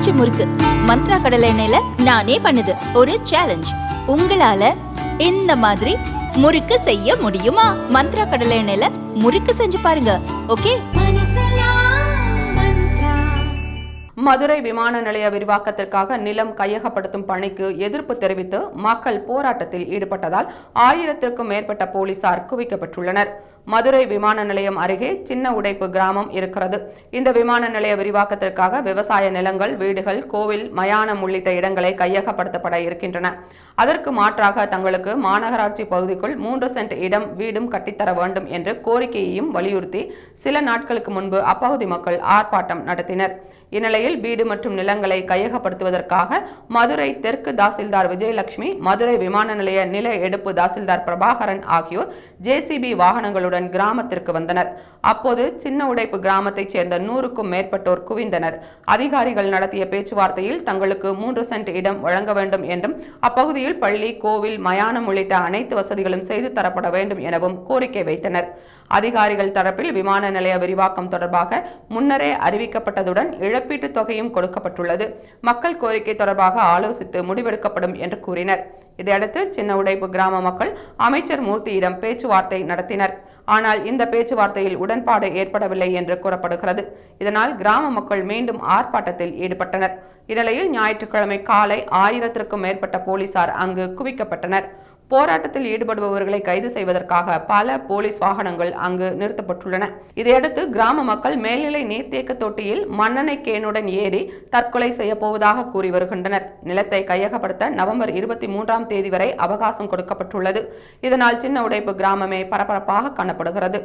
பஞ்சு முறுக்கு மந்த்ரா கடலை எண்ணெயில நானே பண்ணுது. ஒரு சேலஞ்ச், உங்களால இந்த மாதிரி முறுக்கு செய்ய முடியுமா? மந்த்ரா கடலை எண்ணெயில முறுக்கு செஞ்சு பாருங்க. ஓகே. மதுரை விமான நிலைய விரிவாக்கத்திற்காக நிலம் கையகப்படுத்தும் பணிக்கு எதிர்ப்பு தெரிவித்து மக்கள் போராட்டத்தில் ஈடுபட்டதால் 1000க்கும் மேற்பட்ட போலீசார் குவிக்கப்பட்டுள்ளனர். மதுரை விமான நிலையம் அருகே சின்ன உடைப்பு கிராமம் இருக்கிறது. இந்த விமான நிலைய விரிவாக்கத்திற்காக விவசாய நிலங்கள், வீடுகள், கோவில், மயானம் உள்ளிட்ட இடங்களை கையகப்படுத்தப்பட இருக்கின்றன. அதற்கு மாற்றாக தங்களுக்கு மாநகராட்சி பகுதிக்குள் 3 சென்ட் இடம் வீடும் கட்டித்தர வேண்டும் என்ற கோரிக்கையையும் வலியுறுத்தி சில நாட்களுக்கு முன்பு அப்பகுதி மக்கள் ஆர்ப்பாட்டம் நடத்தினர். இந்நிலையில் வீடு மற்றும் நிலங்களை கையகப்படுத்துவதற்காக மதுரை தெற்கு தாசில்தார் விஜயலட்சுமி, மதுரை விமான நிலைய நில எடுப்பு தாசில்தார் பிரபாகரன் ஆகியோர் JCB வாகனங்களுடன் கிராமத்திற்கு வந்தனர். அப்போது சின்ன உடைப்பு கிராமத்தைச் சேர்ந்த 100க்கும் மேற்பட்டோர் குவிந்தனர். அதிகாரிகள் நடத்திய பேச்சுவார்த்தையில் தங்களுக்கு 3 சென்ட் இடம் வழங்க வேண்டும் என்றும் அப்பகுதியில் பள்ளி, கோவில், மயானம் உள்ளிட்ட அனைத்து வசதிகளும் செய்து தரப்பட வேண்டும் எனவும் கோரிக்கை வைத்தனர். அதிகாரிகள் தரப்பில் விமான நிலைய விரிவாக்கம் தொடர்பாக முன்னரே அறிவிக்கப்பட்டதுடன் இழப்பீட்டு தொகையும் கொடுக்கப்பட்டுள்ளது. மக்கள் கோரிக்கை தொடர்பாக ஆலோசித்து முடிவெடுக்கப்படும் என்று கூறினர். இதையடுத்து சின்ன உடைப்பு கிராம மக்கள் அமைச்சர் மூர்த்தியிடம் பேச்சுவார்த்தை நடத்தினர். ஆனால் இந்த பேச்சுவார்த்தையில் உடன்பாடு ஏற்படவில்லை என்று கூறப்படுகிறது. இதனால் கிராம மக்கள் மீண்டும் ஆர்ப்பாட்டத்தில் ஈடுபட்டனர். இந்நிலையில் ஞாயிற்றுக்கிழமை காலை 1000க்கும் மேற்பட்ட போலீசார் அங்கு குவிக்கப்பட்டனர். போராட்டத்தில் ஈடுபடுபவர்களை கைது செய்வதற்காக பல போலீஸ் வாகனங்கள் அங்கு நிறுத்தப்பட்டுள்ளன. இதையடுத்து கிராம மக்கள் மேல்நிலை நீர்த்தேக்க தொட்டியில் மண்ணெண்ணெய் கேனுடன் ஏறி தற்கொலை செய்ய போவதாக கூறி வருகின்றனர். நிலத்தை கையகப்படுத்த நவம்பர் 23ஆம் தேதி வரை அவகாசம் கொடுக்கப்பட்டுள்ளது. இதனால் சின்ன உடைப்பு கிராமமே பரபரப்பாக காணப்படுகிறது.